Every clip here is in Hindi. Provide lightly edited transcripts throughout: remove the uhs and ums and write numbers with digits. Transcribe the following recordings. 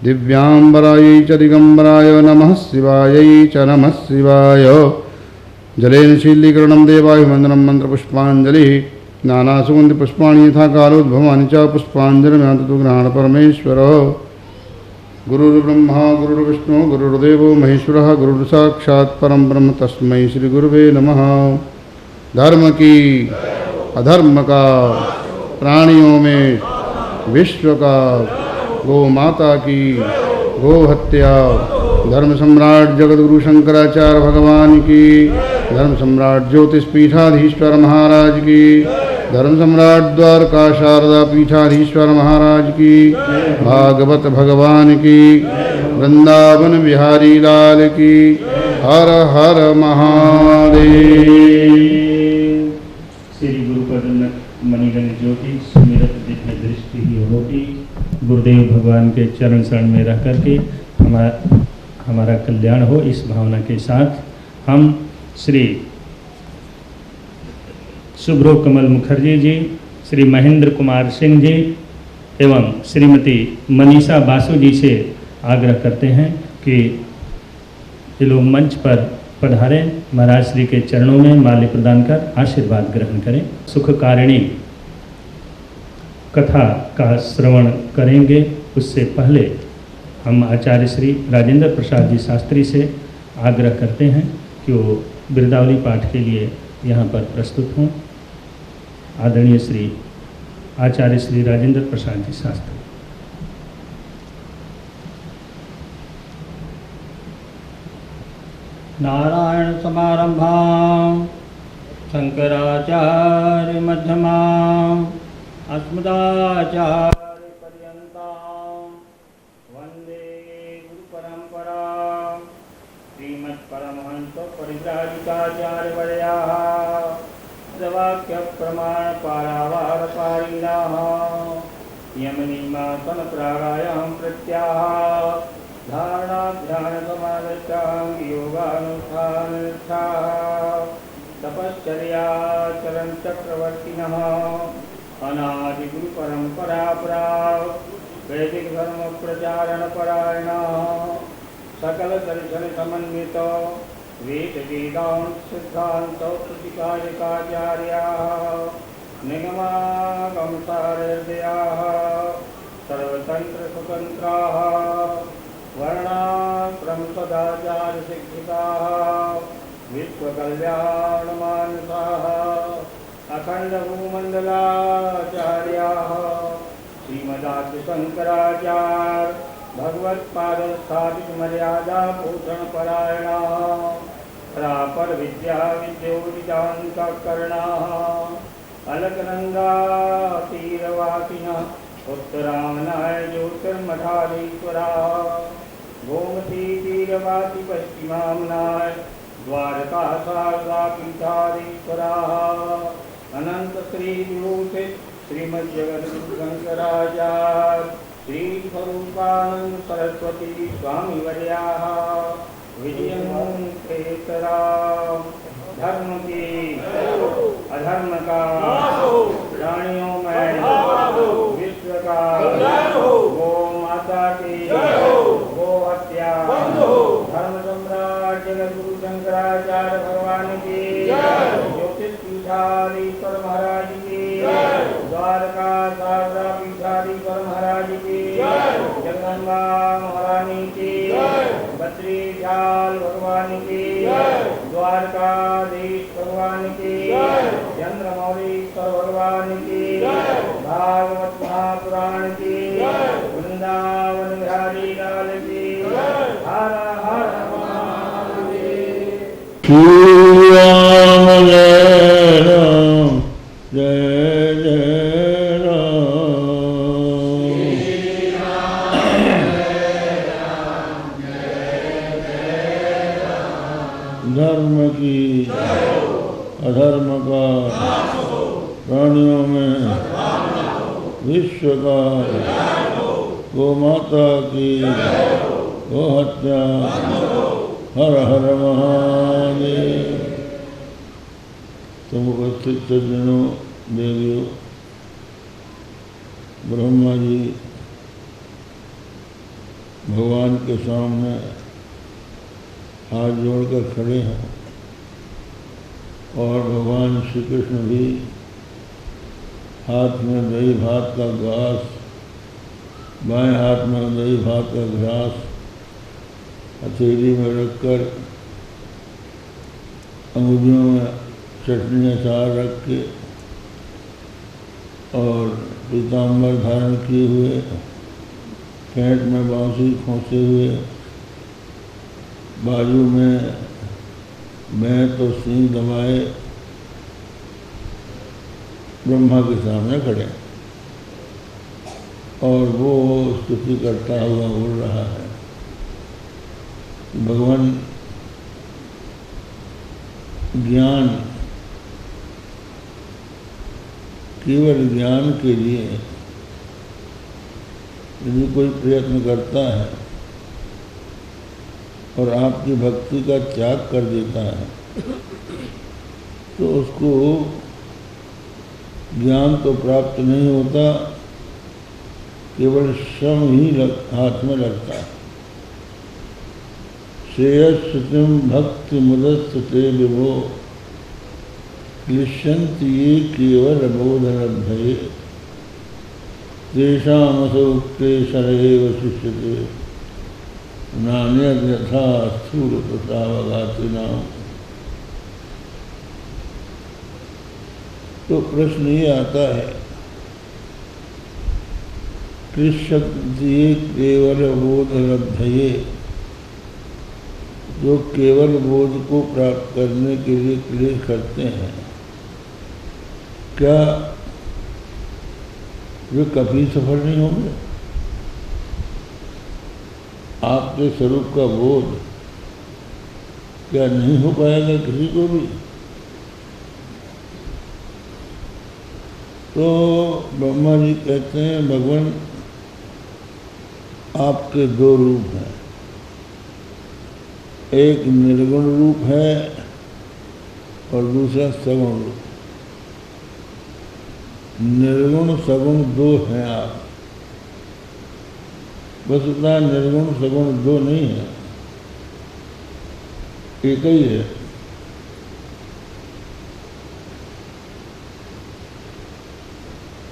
दिव्यांबरायै च दिगंबराय नमः शिवायै च नमः शिवाय। जलेन शीलीकरणं देवाभिवन्दनं मन्त्रपुष्पाञ्जलिः। नानासुगन्धिपुष्पाणि यथा कालोद्भवानि च पुष्पाञ्जलिर्यान्तु गृहाण परमेश्वर। गुरुर्ब्रह्मा गुरुर्विष्णु गुरुर्देवो महेश्वरः गुरुर्साक्षात् परं ब्रह्म तस्मै श्रीगुरुवे नमः। धर्म की अधर्म का, प्राणियों में विश्व का, गौ माता की गो हत्या, धर्म सम्राट जगतगुरु शंकराचार्य भगवान की, धर्म सम्राट ज्योतिष पीठाधीश्वर महाराज की, धर्म सम्राट द्वारका शारदा पीठाधीश्वर महाराज की, भागवत भगवान की, वृंदावन बिहारी लाल की। हर हर महादेव। श्री गुरुपद मणिगण ज्योति सुमिरत दिव्य दृष्टि ही होती। गुरुदेव भगवान के चरण शरण में रह करके हमारा कल्याण हो, इस भावना के साथ हम श्री शुभ्रो कमल मुखर्जी जी, श्री महेंद्र कुमार सिंह जी एवं श्रीमती मनीषा बासु जी से आग्रह करते हैं कि ये लोग मंच पर पधारें, महाराज श्री के चरणों में माल्य प्रदान कर आशीर्वाद ग्रहण करें। सुखकारिणी कथा का श्रवण करेंगे, उससे पहले हम आचार्य श्री राजेंद्र प्रसाद जी शास्त्री से आग्रह करते हैं कि वो बिरदावली पाठ के लिए यहाँ पर प्रस्तुत हों। आदरणीय श्री आचार्य श्री राजेंद्र प्रसाद जी शास्त्री। नारायण समारंभां शंकराचार्य मध्यमां अस्मदाचार्य पर्यन्तां वंदे गुरु परंपरां। श्रीमत्परमहंस परिव्राजकाचार्य वर्याः वाक्य प्रमाण पारावार पारिणाः यमनिमासन प्राणायाम प्रत्याह धारणा ध्यान समाधिष्टां योगानुष्ठान तपश्चर्या चरण चक्रवर्तिनः अनादि गुरु परंपरा वैदिक धर्म प्रचारण परायणः सकल दर्शन समन्वित वेद वेदांत सिद्धांत प्रतिपादकाचार्याः निगमागमसारहृदयाः सर्वतंत्र स्वतंत्राः वर्णाश्रम सदाचार्य शिक्षिताः विश्वकल्याणमानसाः अखंड भूमंडलाचार्याः श्रीमदाद्य शंकराचार्य भगवत्पाद स्थापित मर्यादा पोषण परायणाः परापर विद्या विद्योदितांका कर्णाः अलकनंदा तीरवासिनः उत्तरामनाय ज्योतिर्मठाधीश्वराः गोमती तीरवासी पश्चिमामनाय द्वारका शारदा पीठाधीश्वराः अनंत श्री विभूषित श्रीमद्जगद्गुरु शंकराचार्य श्री स्वरूपानंद सरस्वती स्वामी वर्याः विजयमुक्तेतराम। धर्म की अधर्म का, प्राणियों में विश्व का, गो माता की गो हत्या, धर्म सम्राट जगद्गुरु शंकराचार्य भगवान की, ज्योतिष पीठाधीश्वर महाराज की, द्वारका शारदा पीठाधीश्वर महाराज की, जगदम्बा महारानी की, बद्री जाल भगवान की, द्वारकाधीश भगवान की, चंद्रमौलीश्वर भगवान की, भागवत महापुराण की, वृंदावन बिहारी लाल की। हर हर महादेव। श्री राम जय राम जय जय धर्म की अधर्म का, प्राणियों में विश्व का, गो माता की गो हत्या। हर हर महादेव। तुम उपस्थित सज्जनों, देवियों, ब्रह्मा जी, भगवान के सामने हाथ जोड़कर खड़े हैं और भगवान श्री कृष्ण भी हाथ में दही भात का ग्लास, बाएं हाथ में दही भात का ग्लास हथेली में रखकर अंगुलियों में चटनी अचार रख के और पीताम्बर धारण किए हुए, पेट में बांसुरी खोसे हुए, बाजू में बैंत और सींग दबाए ब्रह्मा के सामने खड़े और वो स्तुति करता हुआ बोल रहा है। भगवान ज्ञान, केवल ज्ञान के लिए यदि कोई प्रयत्न करता है और आपकी भक्ति का त्याग कर देता है तो उसको ज्ञान तो प्राप्त नहीं होता, केवल श्रम ही हाथ में लगता है। श्रेयस्तिम भक्ति मुदस्ते विभो क्लिश्यन्ति ये केवल बोधनभये तेषामसौक्ते शरएव शिष्यते नान्यद् यथा स्थूल प्रतावघातिनां। तो प्रश्न ये आता है, क्लिश्यन्ति केवल बोधनभये, जो केवल बोध को प्राप्त करने के लिए क्लेश करते हैं, क्या वे कभी सफल नहीं होंगे? आपके स्वरूप का बोध क्या नहीं हो पाएगा किसी को भी? तो ब्रह्मा जी कहते हैं, भगवान आपके दो रूप हैं, एक निर्गुण रूप है और दूसरा सगुण रूप। निर्गुण सगुण दो हैं आप, बस उतना निर्गुण सगुण दो नहीं है, एक ही है।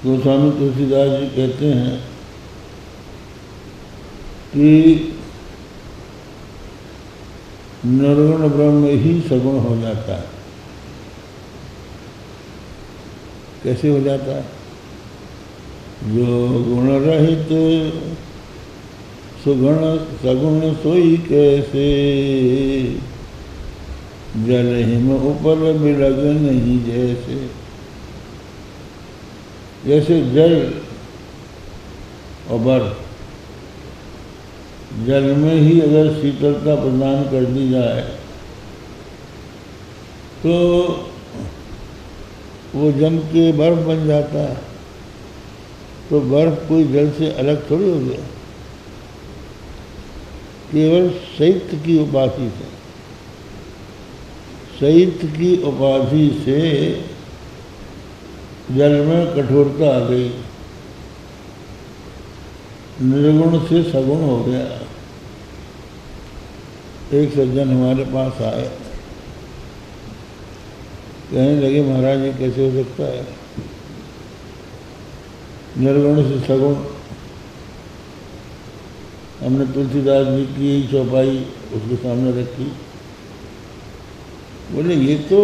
गोस्वामी तुलसीदास जी कहते हैं कि निर्गुण ब्रह्म ही सगुण हो जाता है। कैसे हो जाता है? जो गुण रहित सुगुण सगुण सोई कैसे, जल हिम ऊपर बिलग नहीं जैसे। जैसे जल और बर्फ, जल में ही अगर शीतलता प्रदान कर दी जाए तो वो जम के बर्फ बन जाता है। तो बर्फ कोई जल से अलग थोड़ी हो गया, केवल शैत्य की उपाधि से, शैत्य की उपाधि से जल में कठोरता आ गई, निर्गुण से सगुण हो गया। एक सज्जन हमारे पास आए, कहने लगे, महाराज ये कैसे हो सकता है? निर्गुण से सगुण। हमने तुलसीदास जी की यही चौपाई उसके सामने रखी। बोले ये तो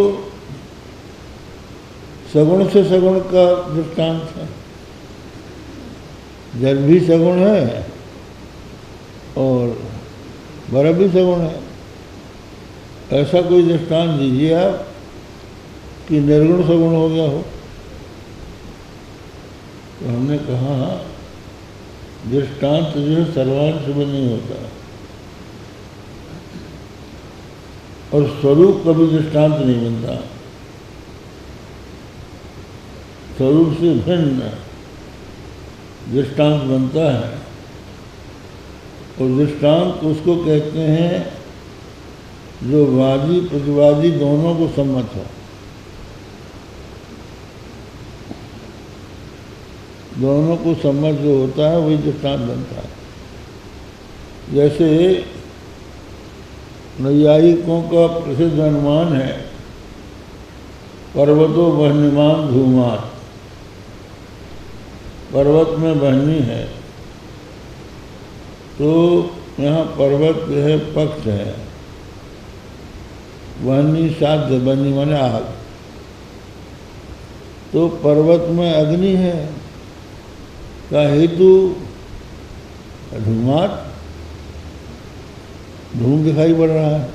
सगुण से सगुण का दृष्टांत है, जल भी सगुण है और बर्फ भी सगुण है। ऐसा कोई दृष्टांत दीजिए आप कि निर्गुण सगुण हो गया हो। तो हमने कहा दृष्टांत जो है सर्वांश में नहीं होता और स्वरूप कभी दृष्टांत नहीं बनता। स्वरूप से भिन्न दृष्टांत बनता है और दृष्टांत उसको कहते हैं जो वादी प्रतिवादी दोनों को सम्मत हो। दोनों को सम्मत जो होता है वही दृष्टांत बनता है। जैसे नैयायिकों का प्रसिद्ध अनुमान है, पर्वतों बहनिमान धूमात, पर्वत में बहनी है, तो यहाँ पर्वत जो है पक्ष है, बहनी साध्य, बहनी माने आग, तो पर्वत में अग्नि है का हेतु धूमात, धूम दिखाई पड़ रहा है।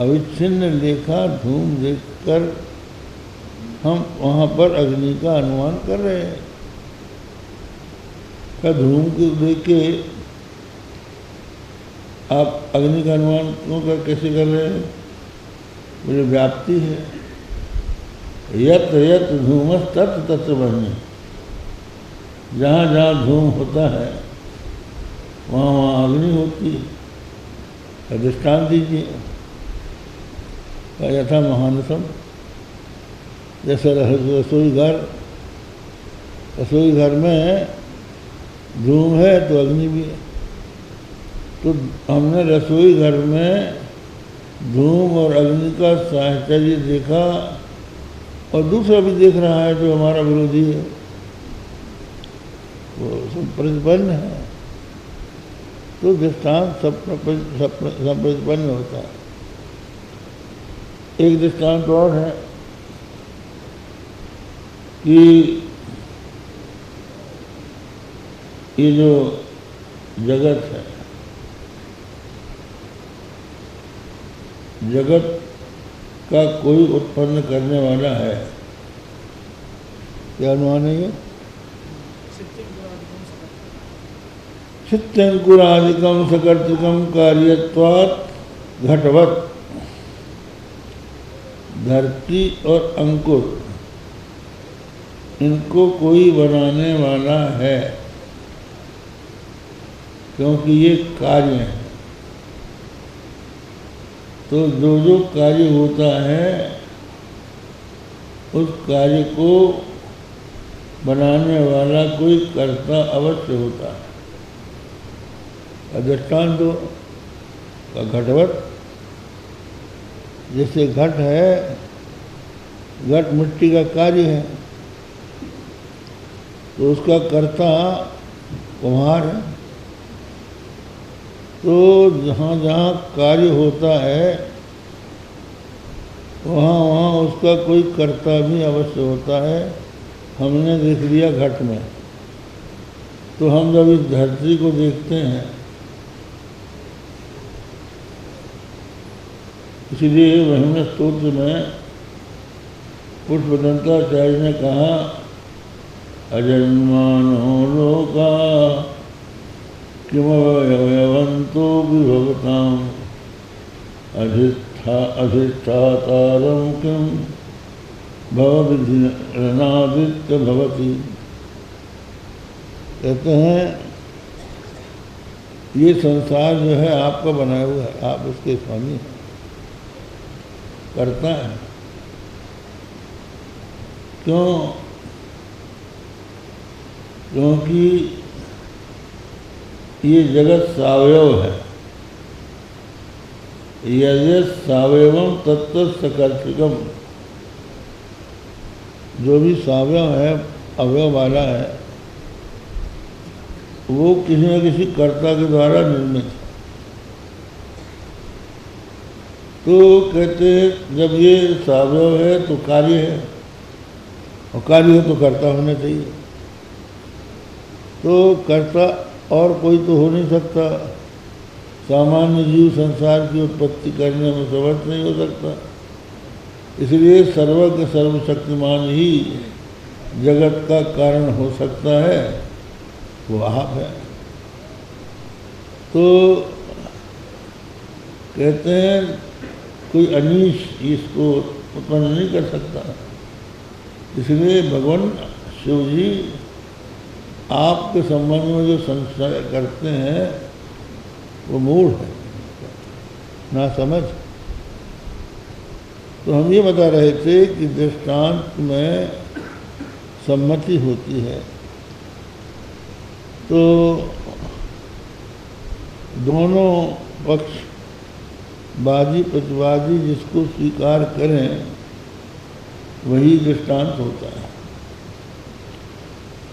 अविच्छिन्न लेखा धूम देखकर हम वहाँ पर अग्नि का अनुमान कर रहे हैं। क्या धूम को देख के आप अग्नि का अनुमान क्यों कैसे कर रहे हैं? बोले व्याप्ति है, यत यत धूमस तत् तत्र बहनी, जहाँ जहाँ धूम होता है वहाँ वहाँ अग्नि होती है। दृष्टांत दीजिए। यथा महानसम, जैसे रसोई घर में धूम है तो अग्नि भी है। तो हमने रसोई घर में धूम और अग्नि का साहचर्य देखा, और दूसरा भी देख रहा है जो हमारा विरोधी है, वो सब प्रतिपन्न है। तो दृष्टांत सब प्रतिपन्न होता है। एक दृष्टांत और है कि ये जो जगत है, जगत का कोई उत्पन्न करने वाला है, क्या अनुमान है ये? चित्तंकुरादिकम सकर्तिकम कार्यत्वात् घटवत्, धरती और अंकुर इनको कोई बनाने वाला है, क्योंकि ये कार्य है। तो जो जो कार्य होता है उस कार्य को बनाने वाला कोई कर्ता अवश्य होता है। दृष्टांत दो का घटवत, जैसे घट है, घट मिट्टी का कार्य है, तो उसका कर्ता कुम्हार है। तो जहाँ जहाँ कार्य होता है वहाँ वहाँ उसका कोई कर्ता भी अवश्य होता है। हमने देख लिया घट में, तो हम जब इस धरती को देखते हैं, इसलिए महिमा स्तोत्र में पुष्पदंताचार्य ने कहा, अजन्मानो लोका किमवयवन्तो विभवताम् अधिष्ठातारं किं भवविधिरनादित्य भवति। कहते हैं ये संसार जो है आपका बनाया हुआ है, आप उसके स्वामी हैं, करता है। क्यों? क्योंकि ये जगत सावयव है। यद् सावयवम तत्व सकर्षिकम, जो भी सावयव है, अवयव वाला है, वो किसी न किसी कर्ता के द्वारा निर्मित है। तो कहते हैं जब ये सावयव है तो कार्य है, और कार्य है तो कर्ता होना चाहिए। तो कर्ता और कोई तो हो नहीं सकता। सामान्य जीव संसार की उत्पत्ति करने में समर्थ नहीं हो सकता। इसलिए सर्वज्ञ सर्वशक्तिमान ही जगत का कारण हो सकता है, वो आप है। तो कहते हैं कोई अनीश इसको उत्पन्न नहीं कर सकता। इसलिए भगवान शिव जी आपके संबंध में जो संशय करते हैं वो मूढ़ है, ना समझ। तो हम ये बता रहे थे कि दृष्टांत में सम्मति होती है। तो दोनों पक्ष वादी प्रतिवादी जिसको स्वीकार करें वही दृष्टांत होता है।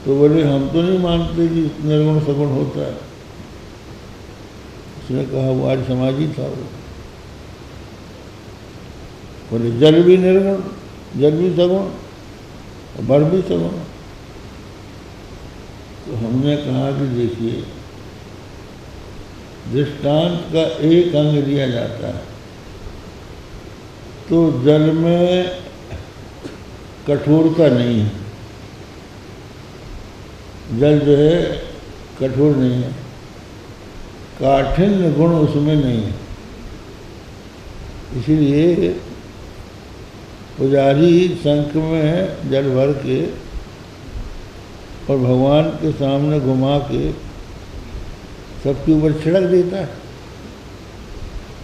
तो बोले हम तो नहीं मानते कि निर्गुण सगुण होता है। उसने कहा वो आज समाजी था वो। बोले जल भी निर्गुण, जल भी सगुण, बर भी सगुण। तो हमने कहा कि देखिए दृष्टांत का एक अंग दिया जाता है तो जल में कठोरता नहीं है, जल जो है कठोर नहीं है, काठिन्य गुण उसमें नहीं है। इसीलिए पुजारी शंख में जल भर के और भगवान के सामने घुमा के सबके ऊपर छिड़क देता है।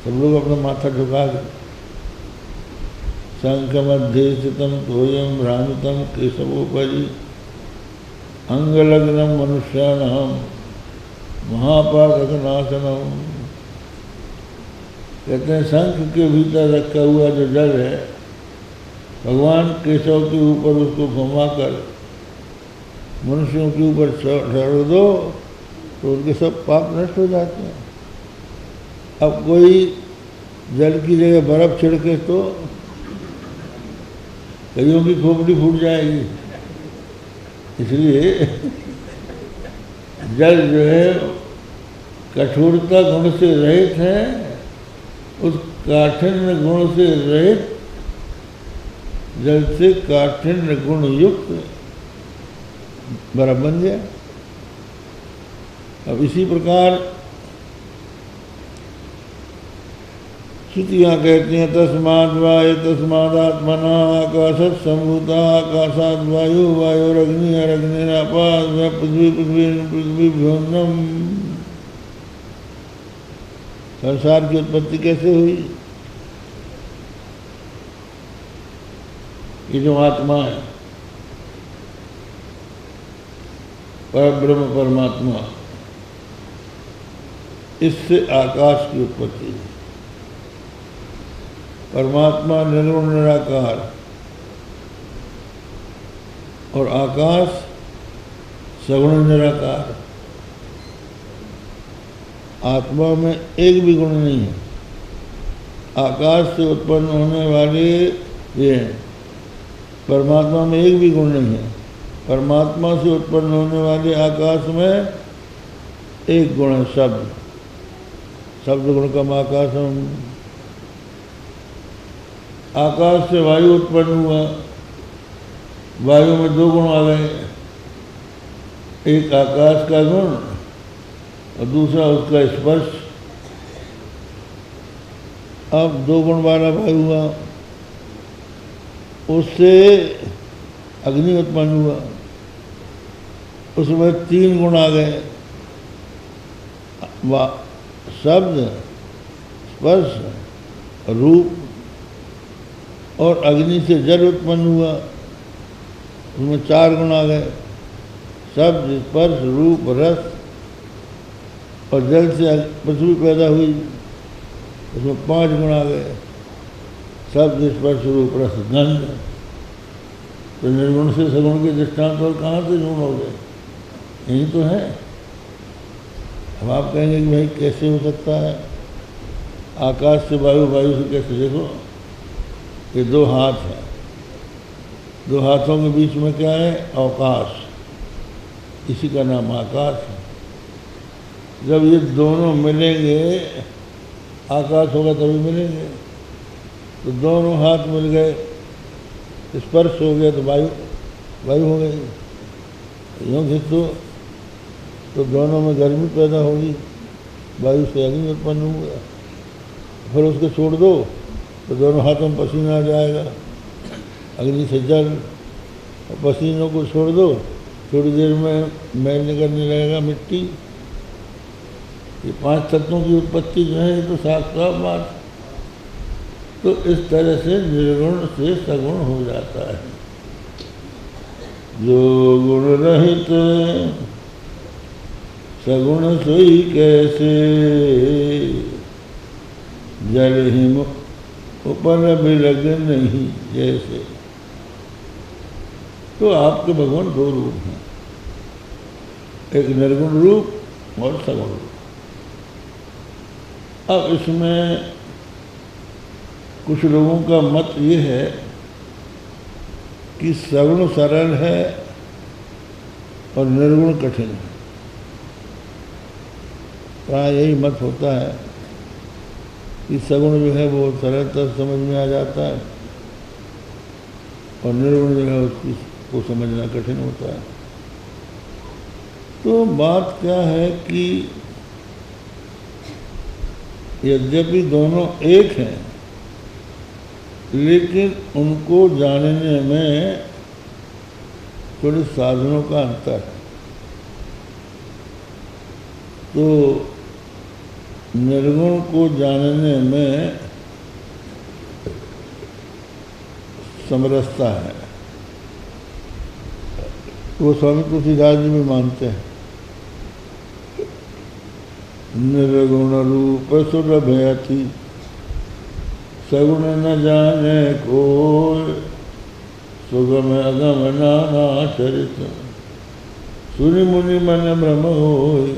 सब लोग अपना माथा झुका के शंख मध्य स्थितम तोयम भ्रामितम केशवोपरि अंगलग्नम मनुष्याणाम महापातकनाशनम। कहते हैं शंख के भीतर रखा हुआ जो जल है भगवान केशव के ऊपर उसको घुमाकर मनुष्यों के ऊपर छोड़ दो तो उनके सब पाप नष्ट हो जाते हैं। अब कोई जल की जगह बर्फ छिड़के तो कईयों की खोपड़ी फूट जाएगी। इसलिए जल जो है कठोरता गुण से रहित है, उस काठिन्य गुण से रहित जल से काठिन्य गुण युक्त बर्फ बन गया। अब इसी प्रकार श्रुतियाँ कहती हैं तस्माद् वायु तस्मादात्मना आकाशत् सम्भूता आकाशाद् वायु वायुरग्नि अग्निरापाद पृथ्वी पृथ्वी पृथ्वीभ्योऽन्नम। संसार की उत्पत्ति कैसे हुई? ये जो आत्मा है परब्रह्म परमात्मा, इससे आकाश की उत्पत्ति है। परमात्मा निर्गुण निराकार और आकाश सगुण निराकार। आत्मा में एक भी गुण नहीं है। आकाश से उत्पन्न होने वाले ये हैं, परमात्मा में एक भी गुण नहीं है। परमात्मा से उत्पन्न होने वाले आकाश में एक गुण है शब्द, शब्द गुण का आकाशम। आकाश से वायु उत्पन्न हुआ, वायु में दो गुण आ गए, एक आकाश का गुण और दूसरा उसका स्पर्श। अब दो गुण वाला वायु हुआ, उससे अग्नि उत्पन्न हुआ, उसमें तीन गुण आ गए, शब्द स्पर्श रूप। और अग्नि से जल उत्पन्न हुआ, उसमें चार गुण आ गए, शब्द स्पर्श रूप रस। और जल से पृथ्वी पैदा हुई, उसमें पांच गुण आ गए, शब्द स्पर्श रूप रस गंध। तो निर्गुण से सगुण के दृष्टांत और कहाँ से गुण हो गए? यही तो है। अब आप कहेंगे कि भाई कैसे हो सकता है? आकाश से वायु, वायु से कैसे? देखो ये दो हाथ हैं, दो हाथों के बीच में क्या है? अवकाश, इसी का नाम आकाश है। जब ये दोनों मिलेंगे आकाश होगा तभी मिलेंगे। तो दोनों हाथ मिल गए, स्पर्श हो गया तो वायु, वायु हो गई। यूँ खींचो तो दोनों में गर्मी पैदा होगी, वायु से अग्नि उत्पन्न होगा। फिर उसको छोड़ दो तो दोनों हाथों में पसीना आ जाएगा, अग्नि से जल। और पसीनों को छोड़ दो, थोड़ी देर में मैल निकलने लगेगा, मिट्टी। ये पांच तत्वों की उत्पत्ति जो है ये तो साफ बात। तो इस तरह से निर्गुण से सगुण हो जाता है। जो गुण रहित सगुण सोई कैसे, जल हिम ऊपर भी लग नहीं जैसे। तो आपके भगवान दो रूप हैं, एक निर्गुण रूप और सगुण रूप। अब इसमें कुछ लोगों का मत ये है कि सगुण सरल है और निर्गुण कठिन है। प्राय यही मत होता है कि सगुण जो है वो सरलता समझ में आ जाता है और निर्गुण जो है उसको समझना कठिन होता है। तो बात क्या है कि यद्यपि दोनों एक हैं, लेकिन उनको जानने में थोड़े साधनों का अंतर है। तो निर्गुण को जानने में समरसता है, वो स्वामी तुलसीदास जी भी मानते हैं। निर्गुण रूप सुलभ अति, सगुण न जाने को, सुगम अगम नाना चरित, सुनि मुनि मन भ्रम होय।